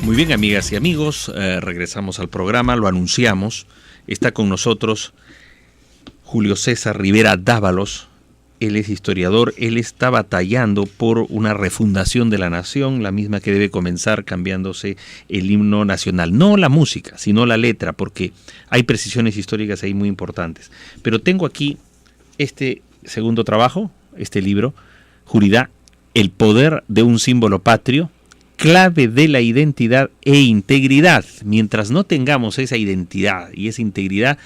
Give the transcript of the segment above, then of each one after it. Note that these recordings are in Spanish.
Muy bien, amigas y amigos, regresamos al programa, lo anunciamos. Está con nosotros Julio César Rivera Dávalos. Él es historiador, él está batallando por una refundación de la nación, la misma que debe comenzar cambiándose el himno nacional. No la música, sino la letra, porque hay precisiones históricas ahí muy importantes. Pero tengo aquí este segundo trabajo, este libro, Juridá, el poder de un símbolo patrio, clave de la identidad e integridad. Mientras no tengamos esa identidad y esa integridad,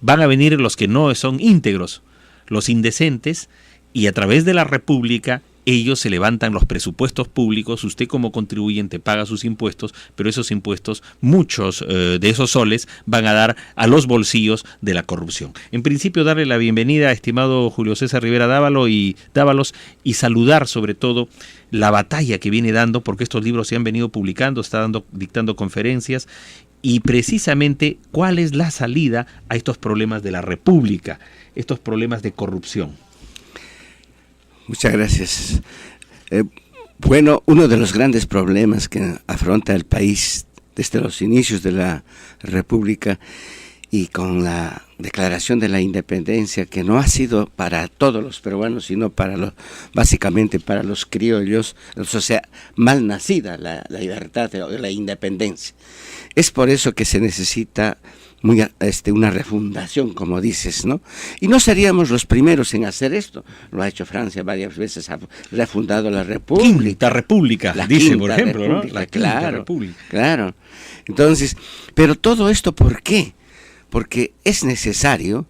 van a venir los que no son íntegros, los indecentes, y a través de la República ellos se levantan los presupuestos públicos. Usted como contribuyente paga sus impuestos, pero esos impuestos, muchos de esos soles, van a dar a los bolsillos de la corrupción. En principio, darle la bienvenida a estimado Julio César Rivera Dávalos y saludar sobre todo la batalla que viene dando, porque estos libros se han venido publicando, dictando conferencias, y precisamente cuál es la salida a estos problemas de la República, estos problemas de corrupción. Muchas gracias. Bueno, uno de los grandes problemas que afronta el país desde los inicios de la República y con la declaración de la independencia, que no ha sido para todos los peruanos, sino básicamente para los criollos, o sea, mal nacida la libertad o la independencia. Es por eso que se necesita una refundación, como dices, ¿no? Y no seríamos los primeros en hacer esto. Lo ha hecho Francia varias veces, ha refundado la República. Quinta República, dice, por ejemplo, ¿no? La Quinta República. Claro. Entonces, pero todo esto, ¿por qué? Porque es necesario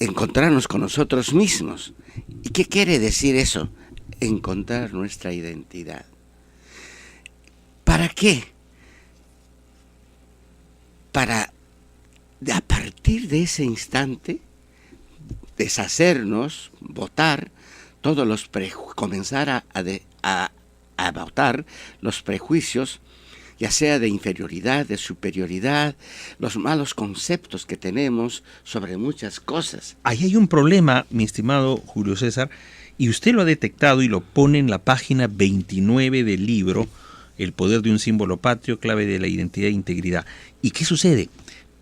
encontrarnos con nosotros mismos. ¿Y qué quiere decir eso? Encontrar nuestra identidad. ¿Para qué? Para, a partir de ese instante, deshacernos, votar, comenzar a votar los prejuicios, ya sea de inferioridad, de superioridad, los malos conceptos que tenemos sobre muchas cosas. Ahí hay un problema, mi estimado Julio César, y usted lo ha detectado y lo pone en la página 29 del libro, El poder de un símbolo patrio, clave de la identidad e integridad. ¿Y qué sucede?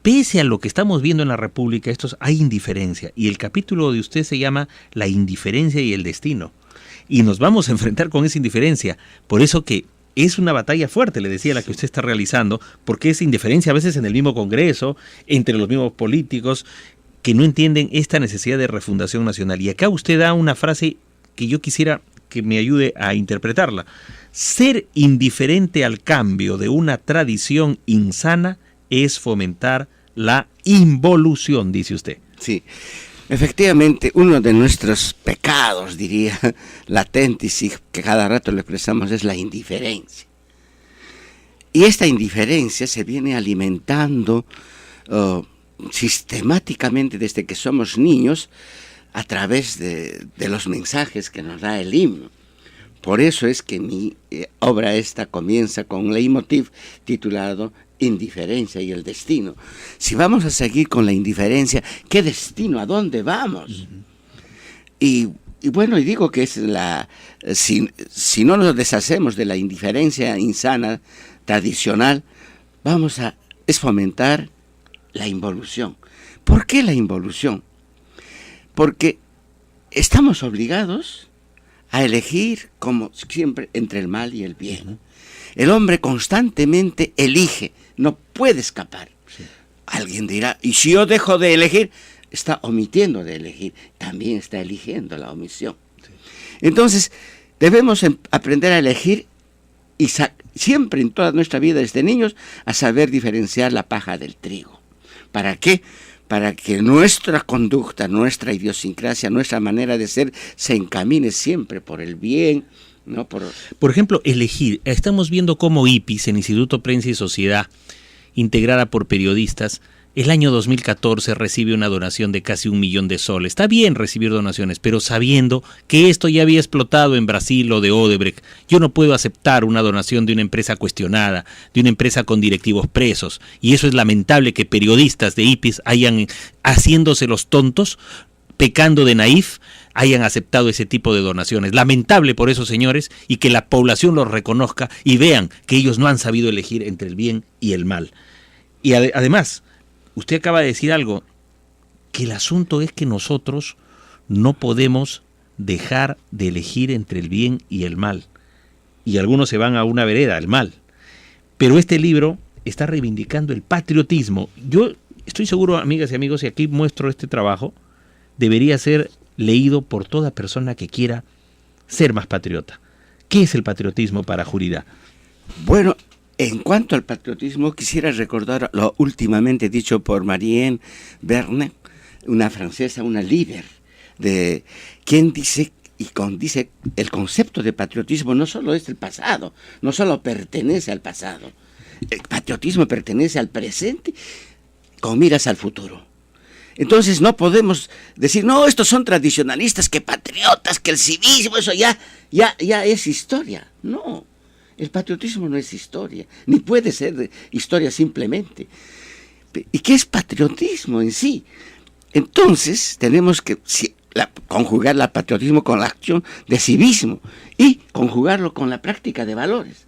Pese a lo que estamos viendo en la República, hay indiferencia, y el capítulo de usted se llama La indiferencia y el destino. Y nos vamos a enfrentar con esa indiferencia, por eso que es una batalla fuerte, le decía, la que usted está realizando, porque es indiferencia a veces en el mismo Congreso, entre los mismos políticos, que no entienden esta necesidad de refundación nacional. Y acá usted da una frase que yo quisiera que me ayude a interpretarla. Ser indiferente al cambio de una tradición insana es fomentar la involución, dice usted. Sí. Efectivamente, uno de nuestros pecados, diría, latentes y que cada rato lo expresamos, es la indiferencia. Y esta indiferencia se viene alimentando sistemáticamente desde que somos niños a través de los mensajes que nos da el himno. Por eso es que mi obra esta comienza con un leitmotiv titulado Indiferencia y el destino. Si vamos a seguir con la indiferencia, ¿qué destino? ¿A dónde vamos? Y bueno, y digo que es si no nos deshacemos de la indiferencia insana, tradicional, es fomentar la involución. ¿Por qué la involución? Porque estamos obligados a elegir, como siempre, entre el mal y el bien. El hombre constantemente elige, no puede escapar. Sí. Alguien dirá, ¿y si yo dejo de elegir? Está omitiendo de elegir, también está eligiendo la omisión. Sí. Entonces, debemos aprender a elegir y siempre en toda nuestra vida desde niños a saber diferenciar la paja del trigo. ¿Para qué? Para que nuestra conducta, nuestra idiosincrasia, nuestra manera de ser se encamine siempre por el bien, ¿no? Por ejemplo, elegir. Estamos viendo cómo IPIS, el Instituto Prensa y Sociedad, integrada por periodistas, el año 2014 recibe una donación de casi 1 millón de soles. Está bien recibir donaciones, pero sabiendo que esto ya había explotado en Brasil o de Odebrecht, yo no puedo aceptar una donación de una empresa cuestionada, de una empresa con directivos presos. Y eso es lamentable que periodistas de IPIS hayan, haciéndose los tontos, pecando de naif, hayan aceptado ese tipo de donaciones. Lamentable por eso, señores, y que la población los reconozca y vean que ellos no han sabido elegir entre el bien y el mal. Y además, usted acaba de decir algo, que el asunto es que nosotros no podemos dejar de elegir entre el bien y el mal. Y algunos se van a una vereda, el mal. Pero este libro está reivindicando el patriotismo. Yo estoy seguro, amigas y amigos, y aquí muestro este trabajo, debería ser leído por toda persona que quiera ser más patriota. ¿Qué es el patriotismo para Jurida? Bueno, en cuanto al patriotismo, quisiera recordar lo últimamente dicho por Marianne Verne, una francesa, una líder, de quien dice el concepto de patriotismo no solo es el pasado, no solo pertenece al pasado. El patriotismo pertenece al presente con miras al futuro. Entonces no podemos decir, no, estos son tradicionalistas, que patriotas, que el civismo, eso ya es historia. No, el patriotismo no es historia, ni puede ser historia simplemente. ¿Y qué es patriotismo en sí? Entonces tenemos que conjugar el patriotismo con la acción de civismo y conjugarlo con la práctica de valores.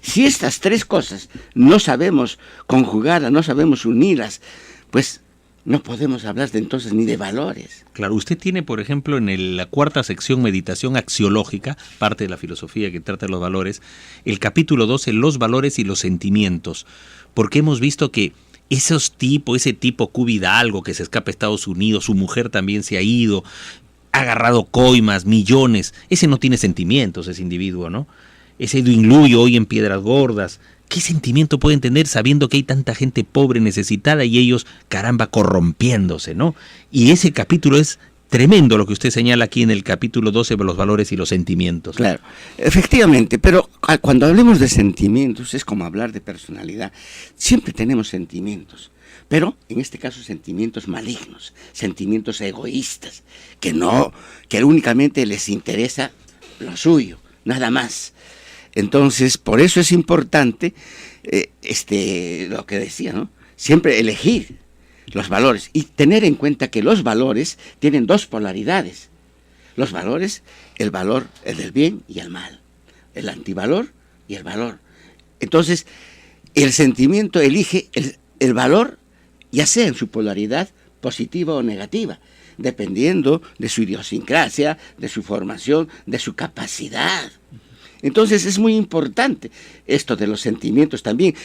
Si estas tres cosas no sabemos conjugarlas, no sabemos unirlas, pues no podemos hablar entonces ni de valores. Claro, usted tiene, por ejemplo, en la cuarta sección, Meditación Axiológica, parte de la filosofía que trata de los valores, el capítulo 12, los valores y los sentimientos, porque hemos visto que ese tipo Cubidalgo que se escapa a Estados Unidos, su mujer también se ha ido, ha agarrado coimas, millones, ese no tiene sentimientos, ese individuo, ¿no? Ese Duinluyo hoy en Piedras Gordas, ¿qué sentimiento pueden tener sabiendo que hay tanta gente pobre, necesitada y ellos, caramba, corrompiéndose, ¿no? Y ese capítulo es tremendo lo que usted señala aquí en el capítulo 12 de los valores y los sentimientos. Claro, efectivamente, pero cuando hablemos de sentimientos es como hablar de personalidad. Siempre tenemos sentimientos, pero en este caso sentimientos malignos, sentimientos egoístas, que únicamente les interesa lo suyo, nada más. Entonces, por eso es importante lo que decía, ¿no? Siempre elegir los valores y tener en cuenta que los valores tienen dos polaridades. Los valores, el valor, el del bien y el mal, el antivalor y el valor. Entonces, el sentimiento elige el valor, ya sea en su polaridad positiva o negativa, dependiendo de su idiosincrasia, de su formación, de su capacidad. Entonces es muy importante esto de los sentimientos también,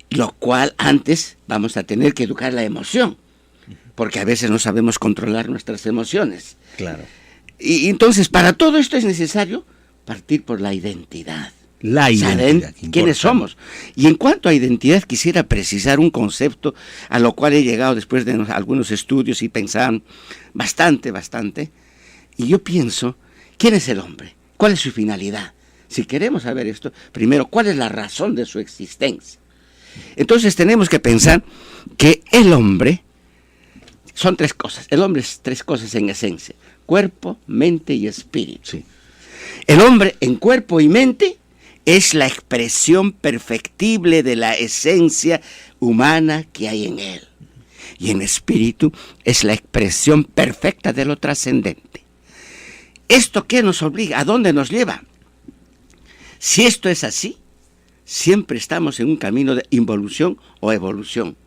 lo cual antes vamos a tener que educar la emoción, porque a veces no sabemos controlar nuestras emociones. Claro. Y entonces para todo esto es necesario partir por la identidad. La identidad. ¿Quiénes somos? Y en cuanto a identidad quisiera precisar un concepto a lo cual he llegado después de algunos estudios y pensar bastante. Y yo pienso, ¿quién es el hombre? ¿Cuál es su finalidad? Si queremos saber esto, primero, ¿cuál es la razón de su existencia? Entonces tenemos que pensar que el hombre son tres cosas. El hombre es tres cosas en esencia: cuerpo, mente y espíritu. Sí. El hombre en cuerpo y mente es la expresión perfectible de la esencia humana que hay en él. Y en espíritu es la expresión perfecta de lo trascendente. ¿Esto qué nos obliga? ¿A dónde nos lleva? Si esto es así, siempre estamos en un camino de involución o evolución,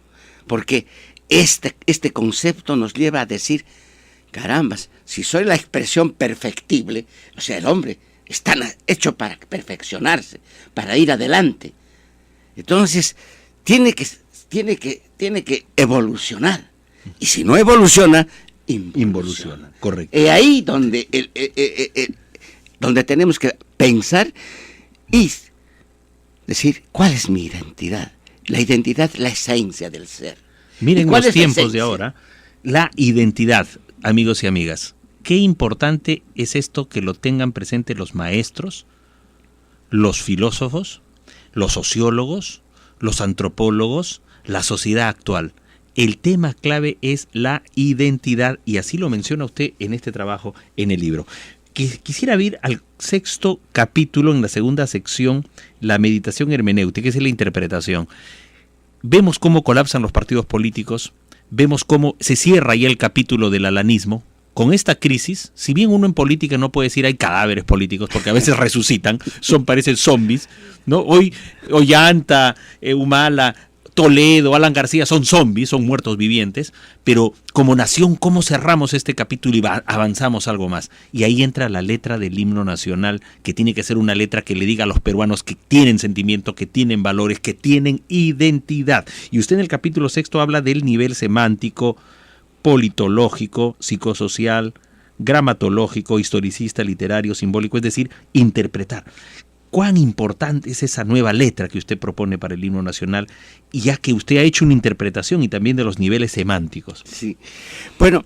porque este concepto nos lleva a decir, carambas, si soy la expresión perfectible, o sea, el hombre está hecho para perfeccionarse, para ir adelante. Entonces, tiene que evolucionar, y si no evoluciona, involuciona. Correcto. Y ahí donde tenemos que pensar y decir, ¿cuál es mi identidad? La identidad es la esencia del ser. Miren los tiempos de ahora, la identidad, amigos y amigas. Qué importante es esto que lo tengan presente los maestros, los filósofos, los sociólogos, los antropólogos, la sociedad actual. El tema clave es la identidad y así lo menciona usted en este trabajo, en el libro. Quisiera ir al sexto capítulo, en la segunda sección, la meditación hermenéutica, que es la interpretación. Vemos cómo colapsan los partidos políticos, vemos cómo se cierra ya el capítulo del alanismo, con esta crisis, si bien uno en política no puede decir hay cadáveres políticos, porque a veces resucitan, parecen zombies, ¿no? Hoy Ollanta, Humala, Toledo, Alan García son zombies, son muertos vivientes, pero como nación, ¿cómo cerramos este capítulo y avanzamos algo más? Y ahí entra la letra del himno nacional, que tiene que ser una letra que le diga a los peruanos que tienen sentimiento, que tienen valores, que tienen identidad. Y usted en el capítulo 6 habla del nivel semántico, politológico, psicosocial, gramatológico, historicista, literario, simbólico, es decir, interpretar. ¿Cuán importante es esa nueva letra que usted propone para el himno nacional? Y ya que usted ha hecho una interpretación y también de los niveles semánticos. Sí. Bueno,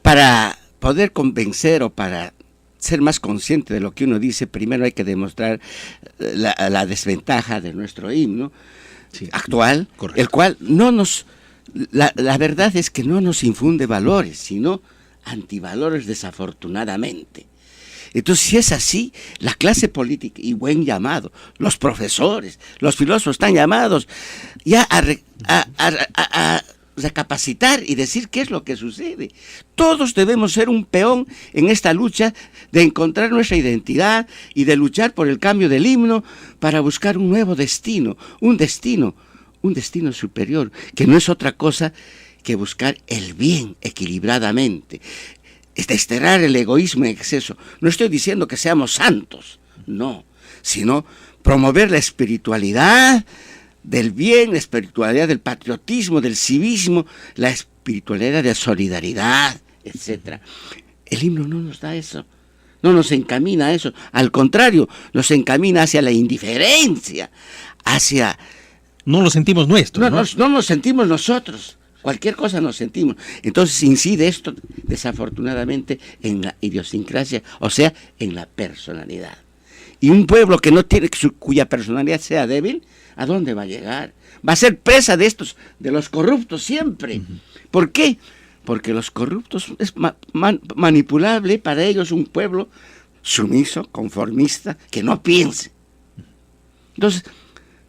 para poder convencer o para ser más consciente de lo que uno dice, primero hay que demostrar la desventaja de nuestro himno actual, correcto, el cual la verdad es que no nos infunde valores, sino antivalores, desafortunadamente. Entonces, si es así, la clase política, y buen llamado, los profesores, los filósofos están llamados ya a recapacitar y decir qué es lo que sucede. Todos debemos ser un peón en esta lucha de encontrar nuestra identidad y de luchar por el cambio del himno para buscar un nuevo destino, un destino superior, que no es otra cosa que buscar el bien equilibradamente. Desterrar el egoísmo en exceso. No estoy diciendo que seamos santos, no, sino promover la espiritualidad del bien, la espiritualidad del patriotismo, del civismo, la espiritualidad de solidaridad, etc. El himno no nos da eso, no nos encamina a eso, al contrario, nos encamina hacia la indiferencia, hacia... No lo sentimos nuestro, no nos sentimos nosotros. Cualquier cosa nos sentimos. Entonces incide esto, desafortunadamente, en la idiosincrasia, o sea, en la personalidad. Y un pueblo que no tiene, cuya personalidad sea débil, ¿a dónde va a llegar? Va a ser presa de los corruptos siempre. ¿Por qué? Porque los corruptos es manipulable para ellos, un pueblo sumiso, conformista, que no piense. Entonces,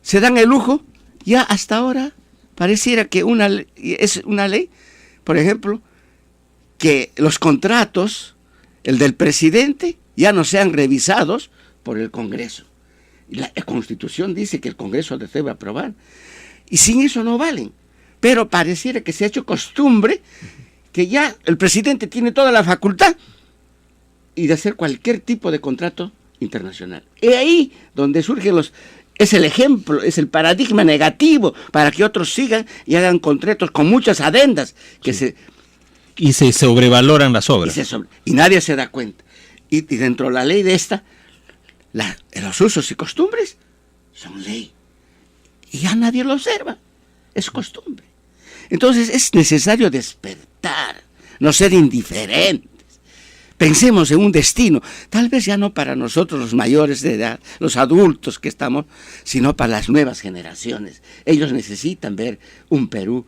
se dan el lujo, ya hasta ahora, pareciera que es una ley, por ejemplo, que los contratos, el del presidente, ya no sean revisados por el Congreso. La Constitución dice que el Congreso debe aprobar. Y sin eso no valen. Pero pareciera que se ha hecho costumbre que ya el presidente tiene toda la facultad y de hacer cualquier tipo de contrato internacional. Y ahí donde surgen es el ejemplo, es el paradigma negativo para que otros sigan y hagan contratos con muchas adendas y se sobrevaloran las obras. Y nadie se da cuenta. Y dentro de la ley de esta, los usos y costumbres son ley. Y ya nadie lo observa. Es costumbre. Entonces es necesario despertar, no ser indiferentes. Pensemos en un destino, tal vez ya no para nosotros los mayores de edad, los adultos que estamos, sino para las nuevas generaciones. Ellos necesitan ver un Perú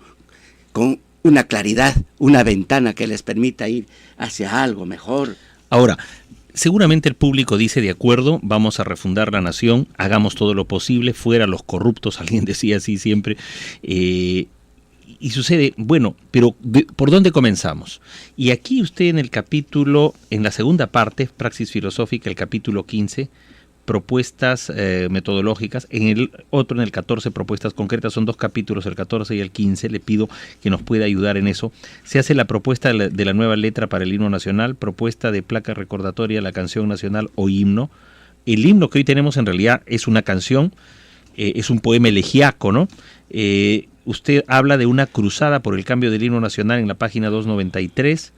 con una claridad, una ventana que les permita ir hacia algo mejor. Ahora, seguramente el público dice, de acuerdo, vamos a refundar la nación, hagamos todo lo posible, fuera los corruptos, alguien decía así siempre, y sucede, bueno, pero ¿por dónde comenzamos? Y aquí usted en el capítulo, en la segunda parte, Praxis Filosófica, el capítulo 15, propuestas metodológicas, en el 14, propuestas concretas, son 2 capítulos, el 14 y el 15, le pido que nos pueda ayudar en eso. Se hace la propuesta de la nueva letra para el himno nacional, propuesta de placa recordatoria, la canción nacional o himno. El himno que hoy tenemos en realidad es una canción, es un poema elegíaco, ¿no? Usted habla de una cruzada por el cambio del himno nacional en la página 293,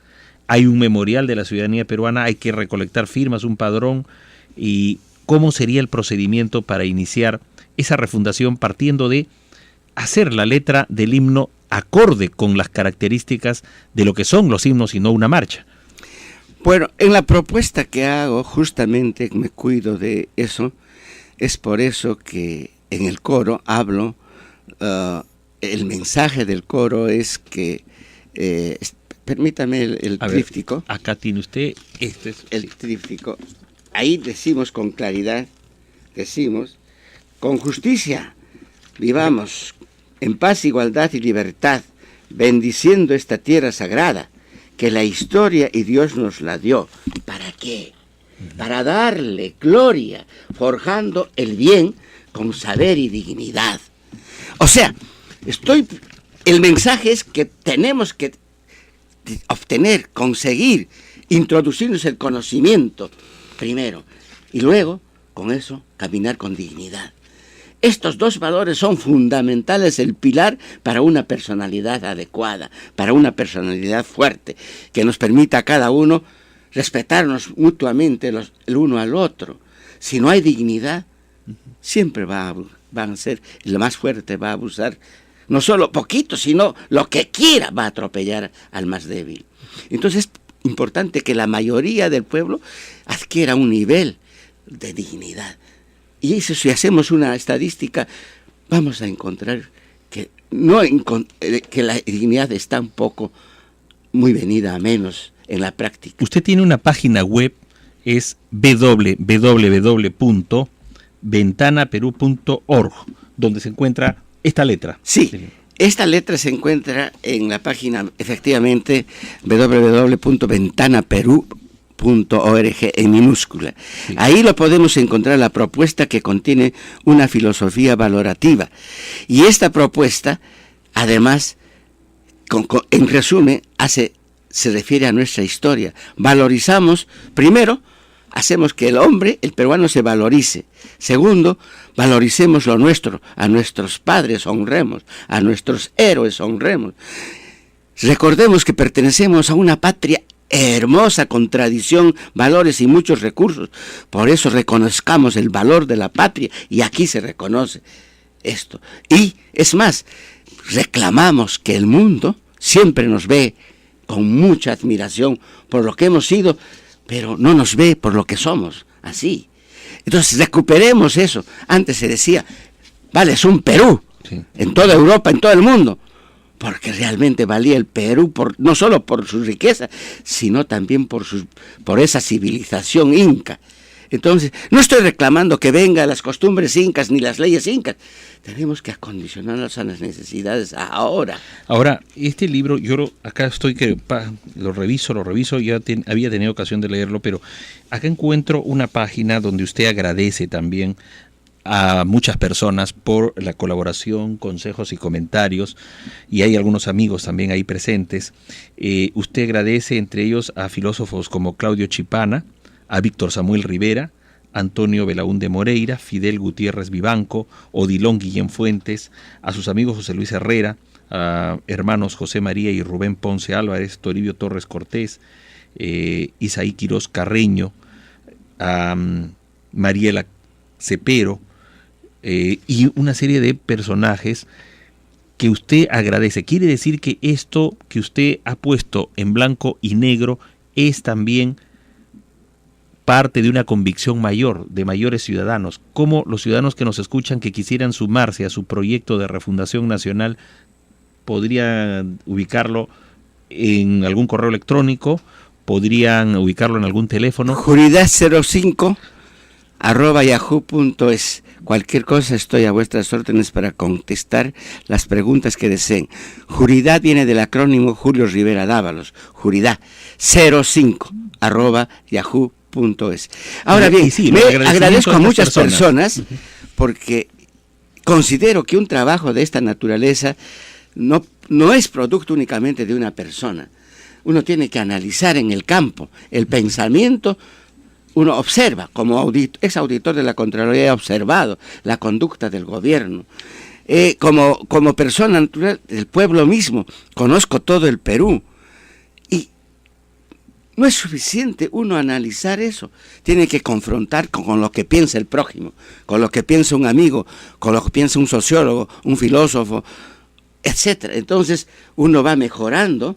hay un memorial de la ciudadanía peruana, hay que recolectar firmas, un padrón, y cómo sería el procedimiento para iniciar esa refundación partiendo de hacer la letra del himno acorde con las características de lo que son los himnos y no una marcha. Bueno, en la propuesta que hago, justamente me cuido de eso, es por eso que en el coro hablo, el mensaje del coro es que, permítame el tríptico. Ver, acá tiene usted, el tríptico. Ahí decimos con claridad, con justicia, vivamos en paz, igualdad y libertad, bendiciendo esta tierra sagrada, que la historia y Dios nos la dio. ¿Para qué? Para darle gloria, forjando el bien con saber y dignidad. O sea, el mensaje es que tenemos que obtener, conseguir, introducirnos el conocimiento primero, y luego, con eso, caminar con dignidad. Estos dos valores son fundamentales, el pilar para una personalidad adecuada, para una personalidad fuerte, que nos permita a cada uno respetarnos mutuamente el uno al otro. Si no hay dignidad, siempre van a ser, el más fuerte va a abusar, no solo poquito, sino lo que quiera va a atropellar al más débil. Entonces es importante que la mayoría del pueblo adquiera un nivel de dignidad. Y eso, si hacemos una estadística, vamos a encontrar que la dignidad está un poco muy venida a menos en la práctica. Usted tiene una página web, es www.ventanaperú.org, donde se encuentra esta letra. Sí, esta letra se encuentra en la página, efectivamente, www.ventanaperú.org en minúscula. Sí. Ahí lo podemos encontrar, la propuesta que contiene una filosofía valorativa. Y esta propuesta, además, en resumen, se refiere a nuestra historia. Valorizamos, primero, hacemos que el peruano se valorice. Segundo, valoricemos lo nuestro, a nuestros padres honremos, a nuestros héroes honremos. Recordemos que pertenecemos a una patria hermosa, con tradición, valores y muchos recursos. Por eso reconozcamos el valor de la patria, y aquí se reconoce esto. Y, es más, reclamamos que el mundo siempre nos ve con mucha admiración por lo que hemos sido, pero no nos ve por lo que somos, así. Entonces recuperemos eso. Antes se decía, vale, es un Perú, sí, en toda Europa, en todo el mundo, porque realmente valía el Perú, no solo por su riqueza, sino también por esa civilización inca. Entonces, no estoy reclamando que vengan las costumbres incas ni las leyes incas. Tenemos que acondicionarnos a las necesidades ahora. Ahora, este libro, acá estoy que lo reviso, ya había tenido ocasión de leerlo, pero acá encuentro una página donde usted agradece también a muchas personas por la colaboración, consejos y comentarios, y hay algunos amigos también ahí presentes. Usted agradece entre ellos a filósofos como Claudio Chipana, a Víctor Samuel Rivera, Antonio Belaúnde Moreira, Fidel Gutiérrez Vivanco, Odilón Guillén Fuentes, a sus amigos José Luis Herrera, a hermanos José María y Rubén Ponce Álvarez, Toribio Torres Cortés, Isaí Quirós Carreño, a Mariela Cepero, y una serie de personajes que usted agradece. Quiere decir que esto que usted ha puesto en blanco y negro es también parte de una convicción mayor, de mayores ciudadanos, como los ciudadanos que nos escuchan que quisieran sumarse a su proyecto de refundación nacional, podrían ubicarlo en algún correo electrónico, podrían ubicarlo en algún teléfono. Juridad05@yahoo.es. Cualquier cosa, estoy a vuestras órdenes para contestar las preguntas que deseen. Juridad viene del acrónimo Julio Rivera Dávalos. Juridad05@yahoo.es. Ahora bien, sí, me agradezco a muchas personas porque considero que un trabajo de esta naturaleza no es producto únicamente de una persona. Uno tiene que analizar en el campo el pensamiento. Uno observa, como ex auditor de la Contraloría, he observado la conducta del gobierno. Como persona natural del pueblo mismo, conozco todo el Perú. Y no es suficiente uno analizar eso. Tiene que confrontar con lo que piensa el prójimo, con lo que piensa un amigo, con lo que piensa un sociólogo, un filósofo, etc. Entonces uno va mejorando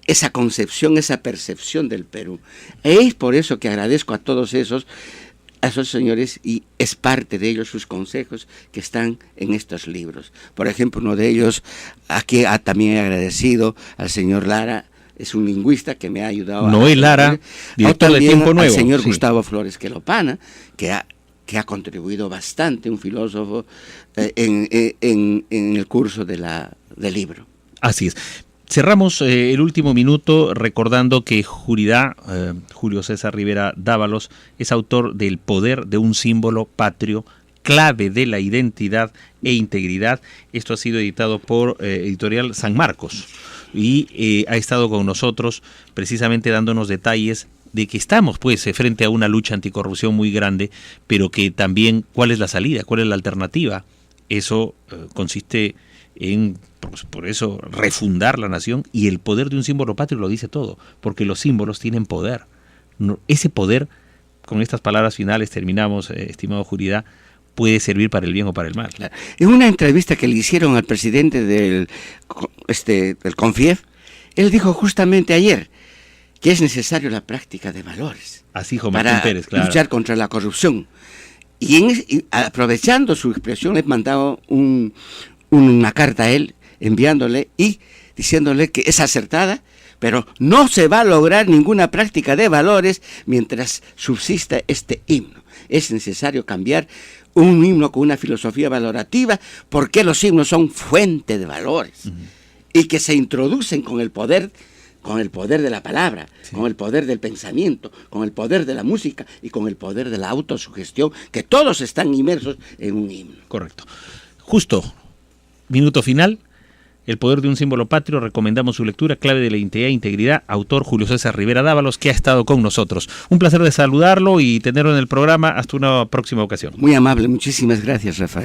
esa concepción, esa percepción del Perú. Es por eso que agradezco a todos esos señores, y es parte de ellos sus consejos que están en estos libros. Por ejemplo, uno de ellos, aquí también he agradecido al señor Lara, es un lingüista que me ha ayudado. Noé Lara, director de Tiempo Nuevo. Al señor Gustavo Flores Quelopana, que ha contribuido bastante, un filósofo, en el curso del libro. Así es. Cerramos el último minuto recordando que Juridá, Julio César Rivera Dávalos, es autor del Poder de un símbolo patrio, clave de la identidad e integridad. Esto ha sido editado por Editorial San Marcos y ha estado con nosotros precisamente dándonos detalles de que estamos pues frente a una lucha anticorrupción muy grande, pero que también cuál es la salida, cuál es la alternativa. Eso consiste en, por eso, refundar la nación, y el poder de un símbolo patrio lo dice todo, porque los símbolos tienen poder. Ese poder, con estas palabras finales terminamos, estimado Juridá, puede servir para el bien o para el mal. Claro. En una entrevista que le hicieron al presidente del CONFIEF, él dijo justamente ayer que es necesario la práctica de valores. Así dijo para Martín Pérez, claro, luchar contra la corrupción. Y aprovechando su expresión, le he mandado una carta a él, enviándole y diciéndole que es acertada, pero no se va a lograr ninguna práctica de valores mientras subsista este himno. Es necesario cambiar un himno con una filosofía valorativa, porque los himnos son fuente de valores, y que se introducen con el poder de la palabra, sí, con el poder del pensamiento, con el poder de la música y con el poder de la autosugestión, que todos están inmersos en un himno. Correcto. Justo, minuto final, El poder de un símbolo patrio, recomendamos su lectura, Clave de la identidad e integridad, autor Julio César Rivera Dávalos, que ha estado con nosotros. Un placer de saludarlo y tenerlo en el programa. Hasta una próxima ocasión. Muy amable, muchísimas gracias, Rafael.